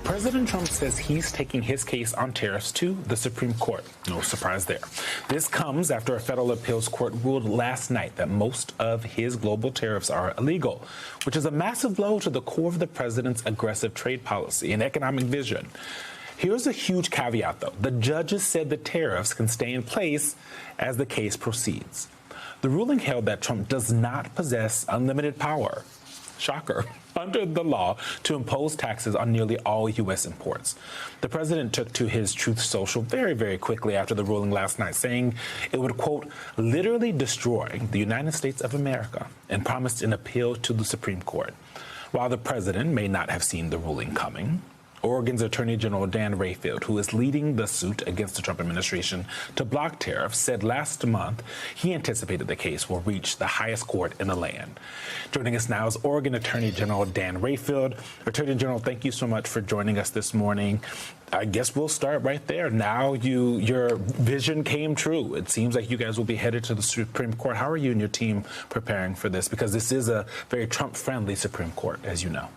President Trump says he's taking his case on tariffs to the Supreme Court. No surprise there. This comes after a federal appeals court ruled last night that most of his global tariffs are illegal, which is a massive blow to the core of the president's aggressive trade policy and economic vision. Here's a huge caveat, though. The judges said the tariffs can stay in place as the case proceeds. The ruling held that Trump does not possess unlimited power. Shocker. Under the law to impose taxes on nearly all U.S. imports. The president took to his Truth Social very, very quickly after the ruling last night, saying it would, quote, literally destroy the United States of America, and promised an appeal to the Supreme Court. While the president may not have seen the ruling coming, Oregon's Attorney General Dan Rayfield, who is leading the suit against the Trump administration to block tariffs, said last month he anticipated the case will reach the highest court in the land. Joining us now is Oregon Attorney General Dan Rayfield. Attorney General, thank you so much for joining us this morning. I guess we'll start right there. Now your vision came true. It seems like you guys will be headed to the Supreme Court. How are you and your team preparing for this? Because this is a very Trump-friendly Supreme Court, as you know.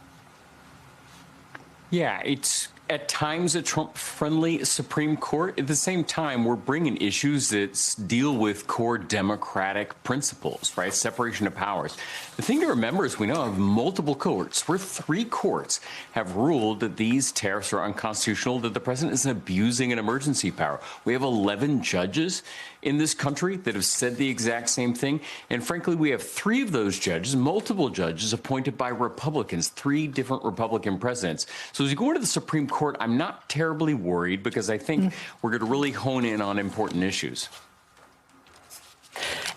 Yeah, it's at times a Trump-friendly Supreme Court. At the same time, we're bringing issues that deal with core democratic principles, right? Separation of powers. The thing to remember is we now have multiple courts, where 3 courts have ruled that these tariffs are unconstitutional, that the president is abusing an emergency power. We have 11 judges in this country that have said the exact same thing. And frankly, we have 3 of those judges, multiple judges appointed by Republicans, 3 different Republican presidents. So as you go into the Supreme Court, I'm not terribly worried because I think we're going to really hone in on important issues.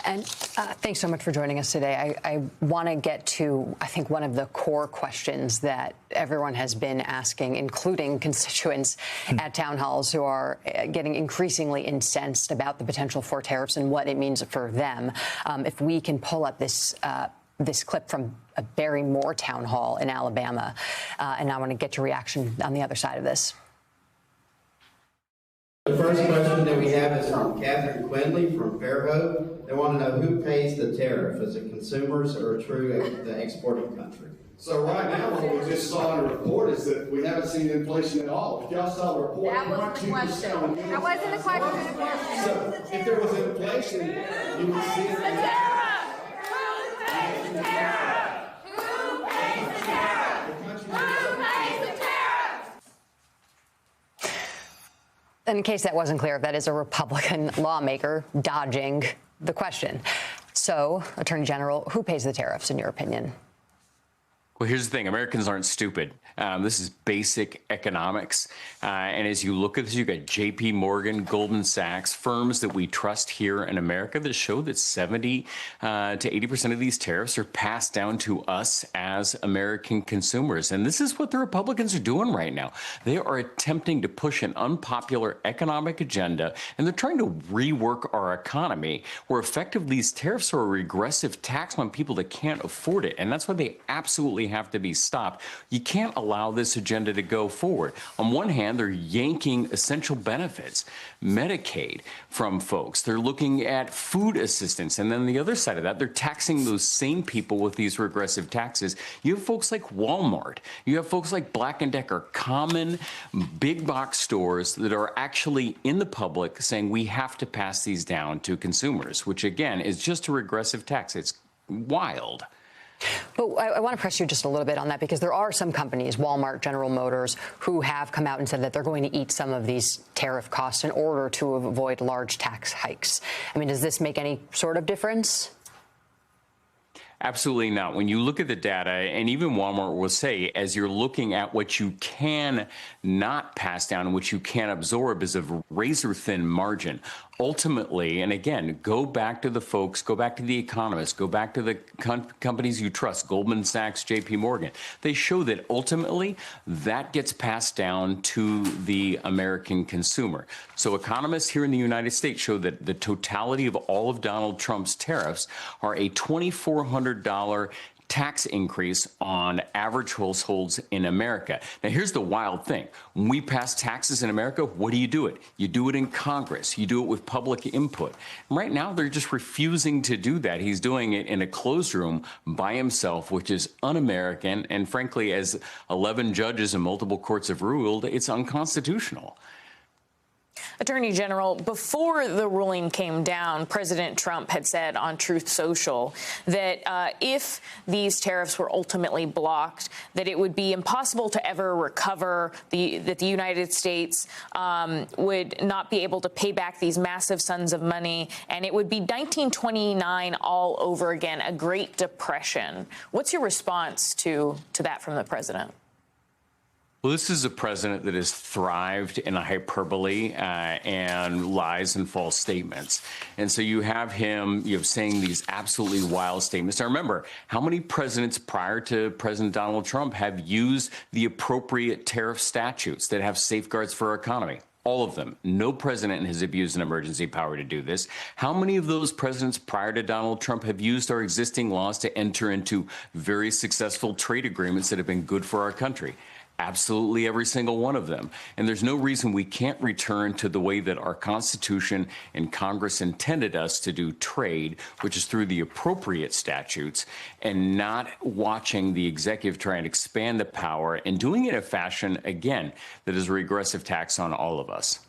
And thanks so much for joining us today. I want to get to, I think, one of the core questions that everyone has been asking, including constituents at town halls who are getting increasingly incensed about the potential for tariffs and what it means for them. If we can pull up this clip from a Barry Moore town hall in Alabama, and I want to get your reaction on the other side of this. The first question that we have is from Catherine Quinley from Fairhope. They want to know who pays the tariff. Is it consumers or the exporting country? So right now, what we just saw in the report is that we haven't seen inflation at all. If y'all saw the report, that wasn't the question. That wasn't the question. So if there was inflation, you would see it. The tariff. Who pays the tariff? Who pays the tariff? Who pays the tariff? And in case that wasn't clear, that is a Republican lawmaker dodging the question. So, Attorney General, who pays the tariffs, in your opinion? Well, here's the thing. Americans aren't stupid. This is basic economics. And as you look at this, you've got J.P. Morgan, Goldman Sachs, firms that we trust here in America that show that 70 to 80% of these tariffs are passed down to us as American consumers. And this is what the Republicans are doing right now. They are attempting to push an unpopular economic agenda, and they're trying to rework our economy, where effectively these tariffs are a regressive tax on people that can't afford it. And that's why they absolutely have to be stopped. You can't allow this agenda to go forward. On one hand, they're yanking essential benefits, Medicaid, from folks. They're looking at food assistance. And then the other side of that, they're taxing those same people with these regressive taxes. You have folks like Walmart. You have folks like Black & Decker, common big box stores that are actually in the public saying we have to pass these down to consumers, which again is just a regressive tax. It's wild. But I want to press you just a little bit on that, because there are some companies, Walmart, General Motors, who have come out and said that they're going to eat some of these tariff costs in order to avoid large tax hikes. I mean, does this make any sort of difference? Absolutely not. When you look at the data, and even Walmart will say, as you're looking at what you can not pass down and what you can absorb is a razor-thin margin. Ultimately, and again, go back to the folks, go back to the economists, go back to the companies you trust, Goldman Sachs, J.P. Morgan. They show that ultimately that gets passed down to the American consumer. So economists here in the United States show that the totality of all of Donald Trump's tariffs are a $2,400 tax increase on average households in America. Now, here's the wild thing. When we pass taxes in America, what do? You do it in Congress. You do it with public input. And right now, they're just refusing to do that. He's doing it in a closed room by himself, which is un-American. And frankly, as 11 judges in multiple courts have ruled, it's unconstitutional. Attorney General, before the ruling came down, President Trump had said on Truth Social that if these tariffs were ultimately blocked, that it would be impossible to ever recover, that the United States would not be able to pay back these massive sums of money, and it would be 1929 all over again, a Great Depression. What's your response to that from the president? Well, this is a president that has thrived in a hyperbole and lies and false statements. And so you have him, saying these absolutely wild statements. Now, remember, how many presidents prior to President Donald Trump have used the appropriate tariff statutes that have safeguards for our economy? All of them. No president has abused an emergency power to do this. How many of those presidents prior to Donald Trump have used our existing laws to enter into very successful trade agreements that have been good for our country? Absolutely every single one of them. And there's no reason we can't return to the way that our Constitution and Congress intended us to do trade, which is through the appropriate statutes, and not watching the executive try and expand the power and doing it in a fashion, again, that is a regressive tax on all of us.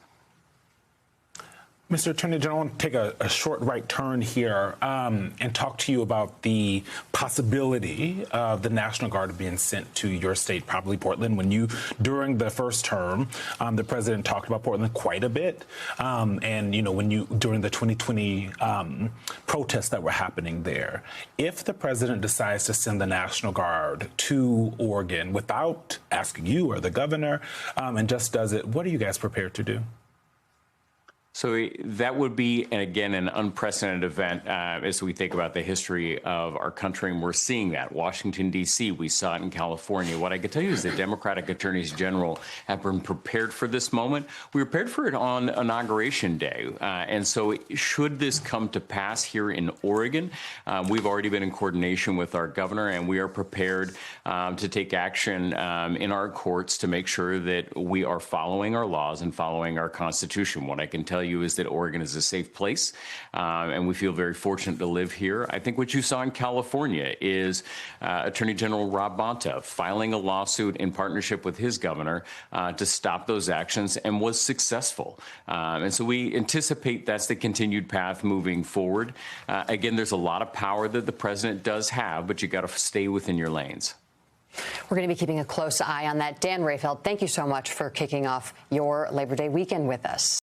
Mr. Attorney General, I want to take a short right turn here and talk to you about the possibility of the National Guard being sent to your state, probably Portland. During the first term, the president talked about Portland quite a bit. And, during the 2020 protests that were happening there, if the president decides to send the National Guard to Oregon without asking you or the governor and just does it, what are you guys prepared to do? So that would be, and again, an unprecedented event as we think about the history of our country, and we're seeing that. Washington, D.C., we saw it in California. What I can tell you is the Democratic attorneys general have been prepared for this moment. We were prepared for it on Inauguration Day. And so should this come to pass here in Oregon, we've already been in coordination with our governor, and we are prepared to take action in our courts to make sure that we are following our laws and following our Constitution. What I can tell you is that Oregon is a safe place, and we feel very fortunate to live here. I think what you saw in California is Attorney General Rob Bonta filing a lawsuit in partnership with his governor to stop those actions, and was successful. And so we anticipate that's the continued path moving forward. Again, there's a lot of power that the president does have, but you got to stay within your lanes. We're going to be keeping a close eye on that. Dan Rayfeld, thank you so much for kicking off your Labor Day weekend with us.